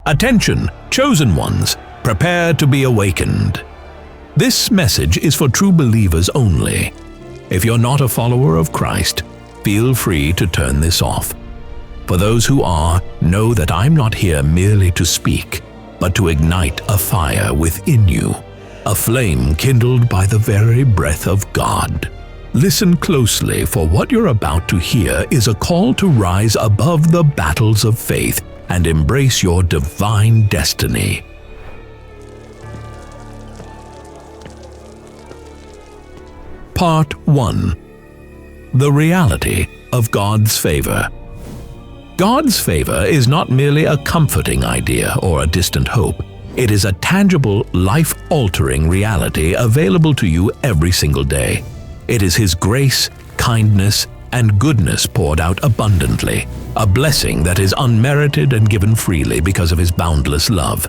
Attention, chosen ones, prepare to be awakened. This message is for true believers only. If you're not a follower of Christ, feel free to turn this off. For those who are, know that I'm not here merely to speak, but to ignite a fire within you, a flame kindled by the very breath of God. Listen closely, for what you're about to hear is a call to rise above the battles of faith and embrace your divine destiny. Part 1. The reality of God's favor. God's favor is not merely a comforting idea or a distant hope. It is a tangible, life-altering reality available to you every single day. It is His grace, kindness, and goodness poured out abundantly, a blessing that is unmerited and given freely because of His boundless love.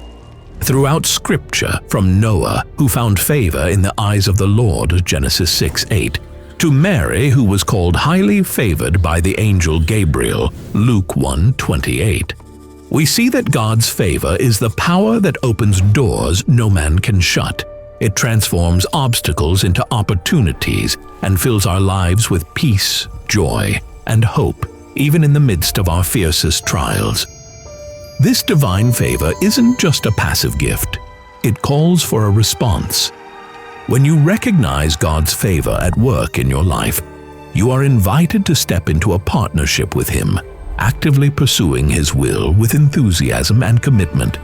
Throughout Scripture, from Noah, who found favor in the eyes of the Lord, Genesis 6:8, to Mary, who was called highly favored by the angel Gabriel, Luke 1:28, we see that God's favor is the power that opens doors no man can shut. It transforms obstacles into opportunities and fills our lives with peace, joy, and hope, even in the midst of our fiercest trials. This divine favor isn't just a passive gift. It calls for a response. When you recognize God's favor at work in your life, you are invited to step into a partnership with Him, actively pursuing His will with enthusiasm and commitment.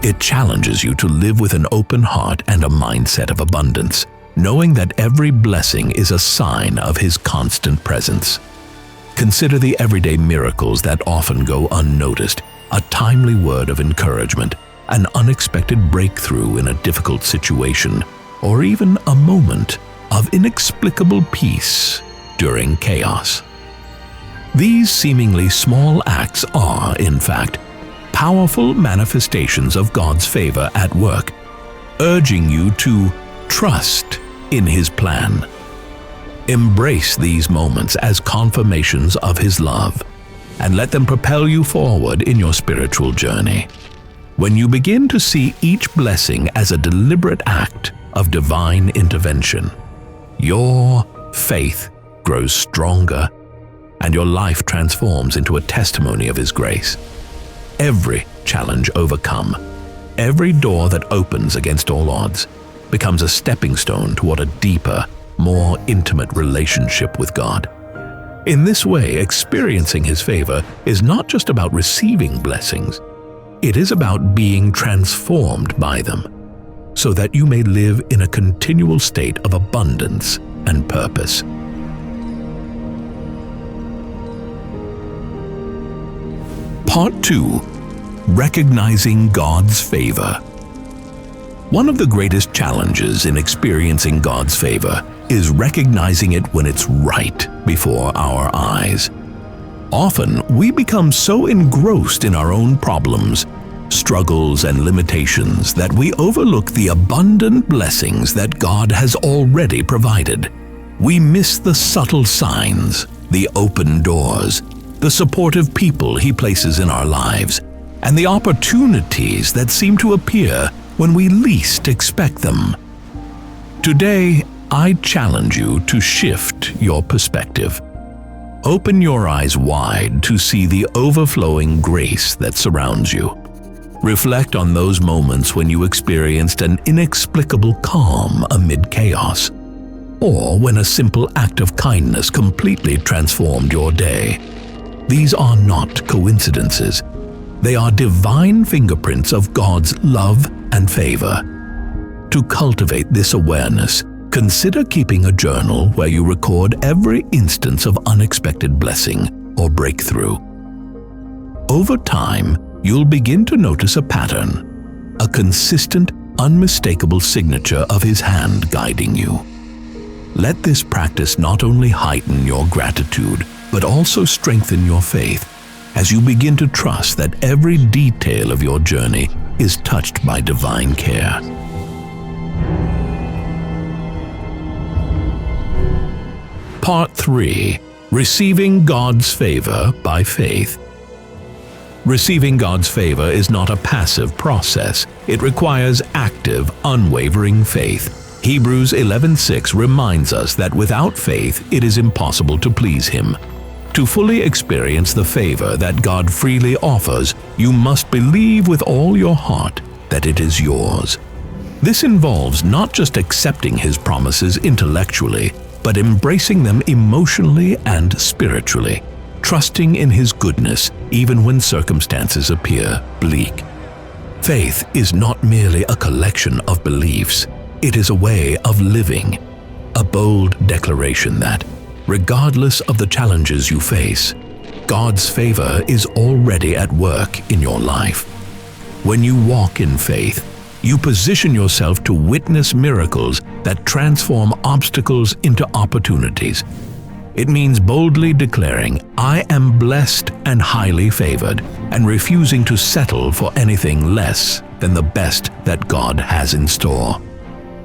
It challenges you to live with an open heart and a mindset of abundance, knowing that every blessing is a sign of His constant presence. Consider the everyday miracles that often go unnoticed, a timely word of encouragement, an unexpected breakthrough in a difficult situation, or even a moment of inexplicable peace during chaos. These seemingly small acts are, in fact, powerful manifestations of God's favor at work, urging you to trust in His plan. Embrace these moments as confirmations of His love, and let them propel you forward in your spiritual journey. When you begin to see each blessing as a deliberate act of divine intervention, your faith grows stronger and your life transforms into a testimony of His grace. Every challenge overcome, every door that opens against all odds, becomes a stepping stone toward a deeper, more intimate relationship with God. In this way, experiencing His favor is not just about receiving blessings, it is about being transformed by them, so that you may live in a continual state of abundance and purpose. Part 2. Recognizing God's favor. One of the greatest challenges in experiencing God's favor is recognizing it when it's right before our eyes. Often, we become so engrossed in our own problems, struggles, and limitations that we overlook the abundant blessings that God has already provided. We miss the subtle signs, the open doors, the supportive people He places in our lives, and the opportunities that seem to appear when we least expect them. Today, I challenge you to shift your perspective. Open your eyes wide to see the overflowing grace that surrounds you. Reflect on those moments when you experienced an inexplicable calm amid chaos, or when a simple act of kindness completely transformed your day. These are not coincidences. They are divine fingerprints of God's love and favor. To cultivate this awareness, consider keeping a journal where you record every instance of unexpected blessing or breakthrough. Over time, you'll begin to notice a pattern, a consistent, unmistakable signature of His hand guiding you. Let this practice not only heighten your gratitude, but also strengthen your faith as you begin to trust that every detail of your journey is touched by divine care. Part 3. Receiving God's favor by faith. Receiving God's favor is not a passive process. It requires active, unwavering faith. Hebrews 11:6 reminds us that without faith it is impossible to please Him. To fully experience the favor that God freely offers, you must believe with all your heart that it is yours. This involves not just accepting His promises intellectually, but embracing them emotionally and spiritually, trusting in His goodness even when circumstances appear bleak. Faith is not merely a collection of beliefs, it is a way of living, a bold declaration that, regardless of the challenges you face, God's favor is already at work in your life. When you walk in faith, you position yourself to witness miracles that transform obstacles into opportunities. It means boldly declaring, "I am blessed and highly favored," and refusing to settle for anything less than the best that God has in store.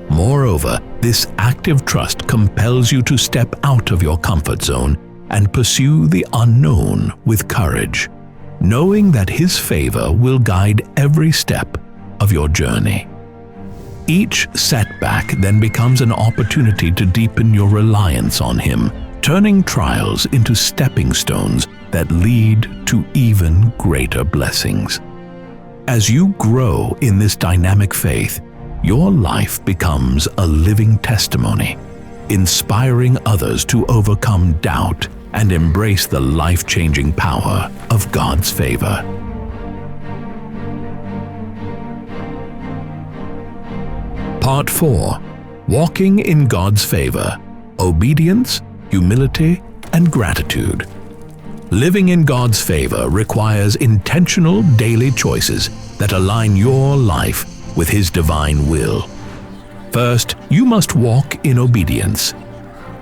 Moreover, this active trust compels you to step out of your comfort zone and pursue the unknown with courage, knowing that His favor will guide every step of your journey. Each setback then becomes an opportunity to deepen your reliance on Him, turning trials into stepping stones that lead to even greater blessings. As you grow in this dynamic faith, your life becomes a living testimony, inspiring others to overcome doubt and embrace the life-changing power of God's favor. Part 4. Walking in God's favor: obedience, humility, and gratitude. Living in God's favor requires intentional daily choices that align your life with His divine will. First, you must walk in obedience.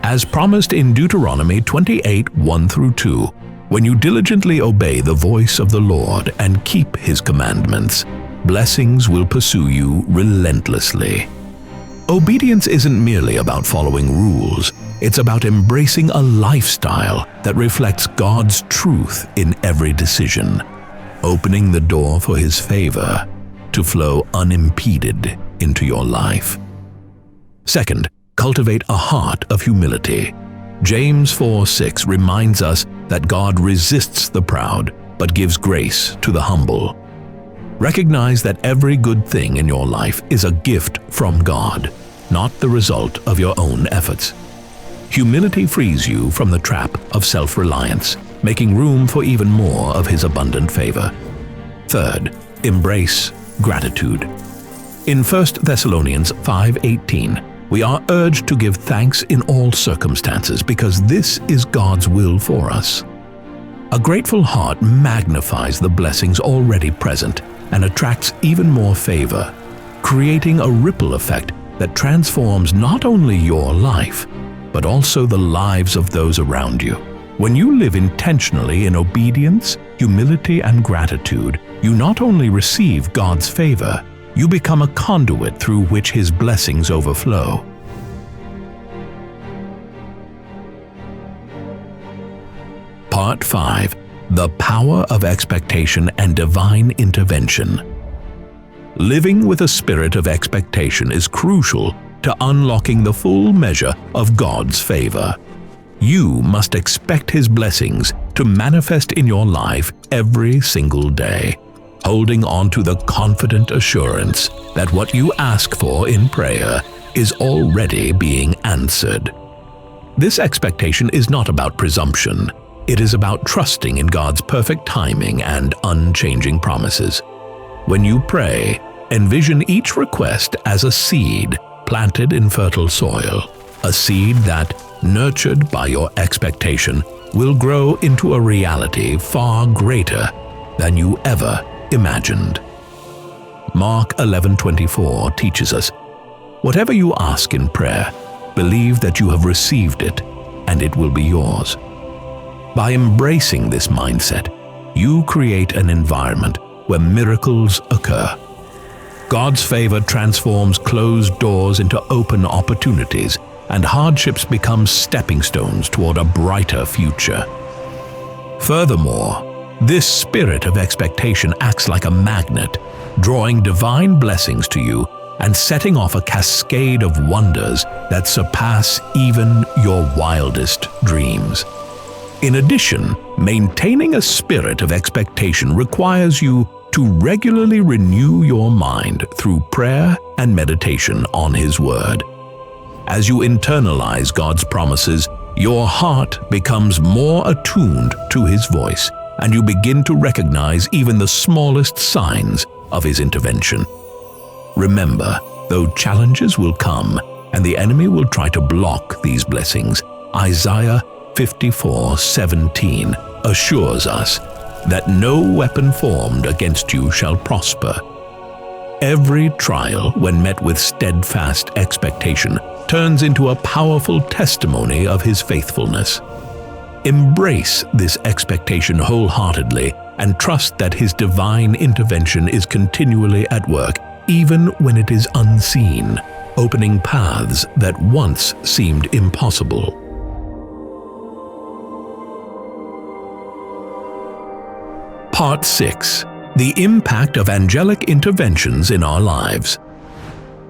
As promised in Deuteronomy 28:1-2, when you diligently obey the voice of the Lord and keep His commandments, blessings will pursue you relentlessly. Obedience isn't merely about following rules, it's about embracing a lifestyle that reflects God's truth in every decision, opening the door for His favor to flow unimpeded into your life. Second, cultivate a heart of humility. James 4:6 reminds us that God resists the proud, but gives grace to the humble. Recognize that every good thing in your life is a gift from God, not the result of your own efforts. Humility frees you from the trap of self-reliance, making room for even more of His abundant favor. Third, embrace gratitude. In 1 Thessalonians 5:18, we are urged to give thanks in all circumstances because this is God's will for us. A grateful heart magnifies the blessings already present and attracts even more favor, creating a ripple effect that transforms not only your life, but also the lives of those around you. When you live intentionally in obedience, humility, and gratitude, you not only receive God's favor, you become a conduit through which His blessings overflow. Part 5. The power of expectation and divine intervention. Living with a spirit of expectation is crucial to unlocking the full measure of God's favor. You must expect His blessings to manifest in your life every single day, holding on to the confident assurance that what you ask for in prayer is already being answered. This expectation is not about presumption. It is about trusting in God's perfect timing and unchanging promises. When you pray, envision each request as a seed planted in fertile soil, a seed that, nurtured by your expectation, will grow into a reality far greater than you ever imagined. Mark 11:24 teaches us, "Whatever you ask in prayer, believe that you have received it, and it will be yours." By embracing this mindset, you create an environment where miracles occur. God's favor transforms closed doors into open opportunities, and hardships become stepping stones toward a brighter future. Furthermore, This spirit of expectation acts like a magnet, drawing divine blessings to you and setting off a cascade of wonders that surpass even your wildest dreams. In addition, maintaining a spirit of expectation requires you to regularly renew your mind through prayer and meditation on His Word. As you internalize God's promises, your heart becomes more attuned to His voice, and you begin to recognize even the smallest signs of His intervention. Remember, though challenges will come and the enemy will try to block these blessings, Isaiah 54:17 assures us that no weapon formed against you shall prosper. Every trial, when met with steadfast expectation, turns into a powerful testimony of His faithfulness. Embrace this expectation wholeheartedly and trust that His divine intervention is continually at work, even when it is unseen, opening paths that once seemed impossible. Part 6. The impact of angelic interventions in our lives.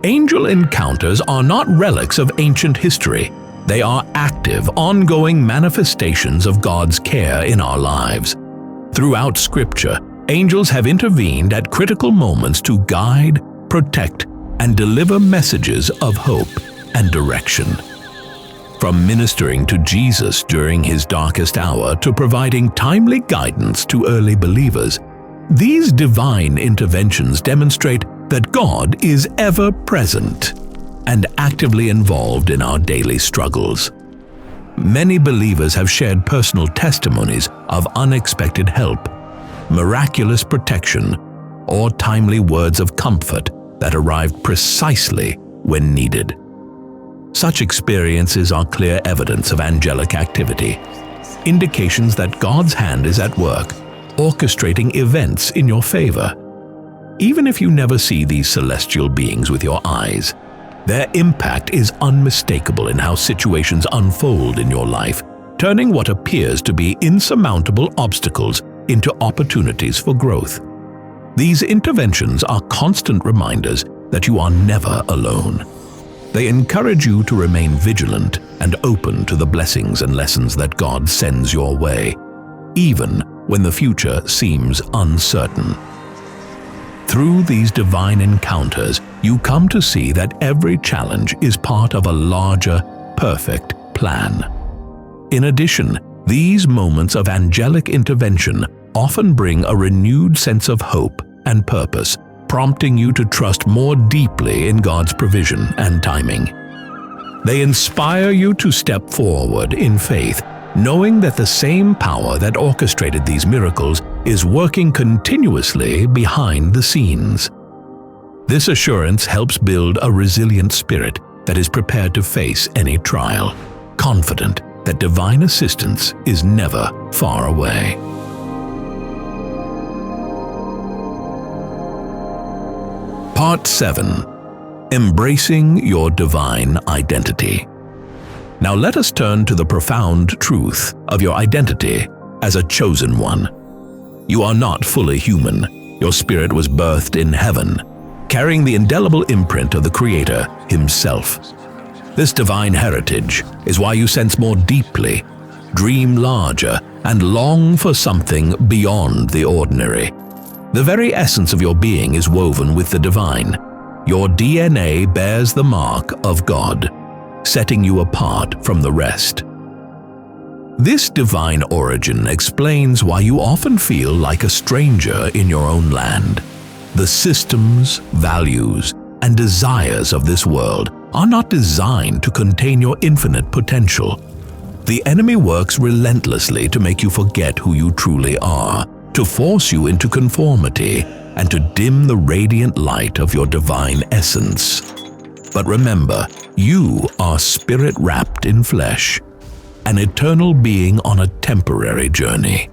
Angel encounters are not relics of ancient history. They are active, ongoing manifestations of God's care in our lives. Throughout Scripture, angels have intervened at critical moments to guide, protect, and deliver messages of hope and direction. From ministering to Jesus during His darkest hour to providing timely guidance to early believers, these divine interventions demonstrate that God is ever present and actively involved in our daily struggles. Many believers have shared personal testimonies of unexpected help, miraculous protection, or timely words of comfort that arrived precisely when needed. Such experiences are clear evidence of angelic activity, indications that God's hand is at work, orchestrating events in your favor. Even if you never see these celestial beings with your eyes, their impact is unmistakable in how situations unfold in your life, turning what appears to be insurmountable obstacles into opportunities for growth. These interventions are constant reminders that you are never alone. They encourage you to remain vigilant and open to the blessings and lessons that God sends your way, even when the future seems uncertain. Through these divine encounters, you come to see that every challenge is part of a larger, perfect plan. In addition, these moments of angelic intervention often bring a renewed sense of hope and purpose, prompting you to trust more deeply in God's provision and timing. They inspire you to step forward in faith, knowing that the same power that orchestrated these miracles is working continuously behind the scenes. This assurance helps build a resilient spirit that is prepared to face any trial, confident that divine assistance is never far away. Part 7. Embracing your divine identity. Now let us turn to the profound truth of your identity as a chosen one. You are not fully human. Your spirit was birthed in heaven, carrying the indelible imprint of the Creator Himself. This divine heritage is why you sense more deeply, dream larger, and long for something beyond the ordinary. The very essence of your being is woven with the divine. Your DNA bears the mark of God, setting you apart from the rest. This divine origin explains why you often feel like a stranger in your own land. The systems, values, and desires of this world are not designed to contain your infinite potential. The enemy works relentlessly to make you forget who you truly are, to force you into conformity, and to dim the radiant light of your divine essence. But remember, you are spirit wrapped in flesh, an eternal being on a temporary journey.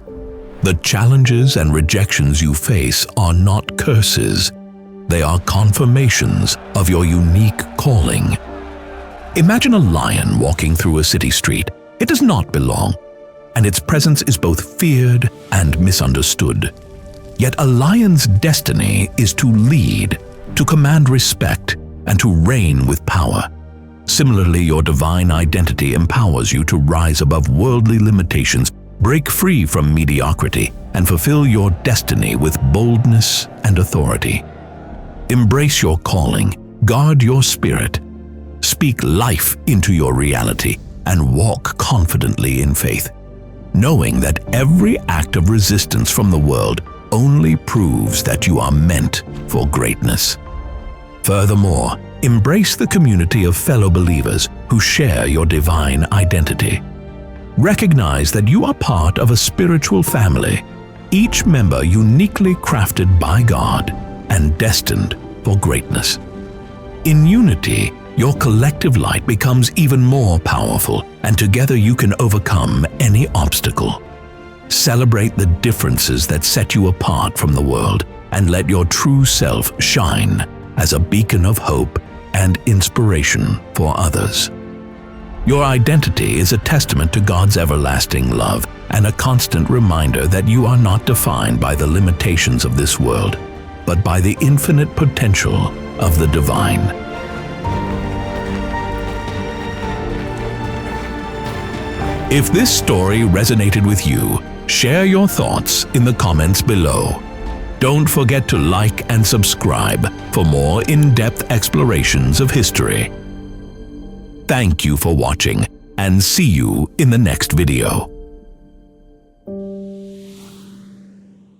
The challenges and rejections you face are not curses. They are confirmations of your unique calling. Imagine a lion walking through a city street. It does not belong. and its presence is both feared and misunderstood. Yet a lion's destiny is to lead, to command respect, and to reign with power. Similarly, your divine identity empowers you to rise above worldly limitations, break free from mediocrity, and fulfill your destiny with boldness and authority. Embrace your calling, guard your spirit, speak life into your reality, and walk confidently in faith, knowing that every act of resistance from the world only proves that you are meant for greatness. Furthermore, embrace the community of fellow believers who share your divine identity. Recognize that you are part of a spiritual family, each member uniquely crafted by God and destined for greatness. In unity, your collective light becomes even more powerful, and together you can overcome any obstacle. Celebrate the differences that set you apart from the world, and let your true self shine as a beacon of hope and inspiration for others. Your identity is a testament to God's everlasting love and a constant reminder that you are not defined by the limitations of this world, but by the infinite potential of the divine. If this story resonated with you, share your thoughts in the comments below. Don't forget to like and subscribe for more in-depth explorations of history. Thank you for watching, and see you in the next video.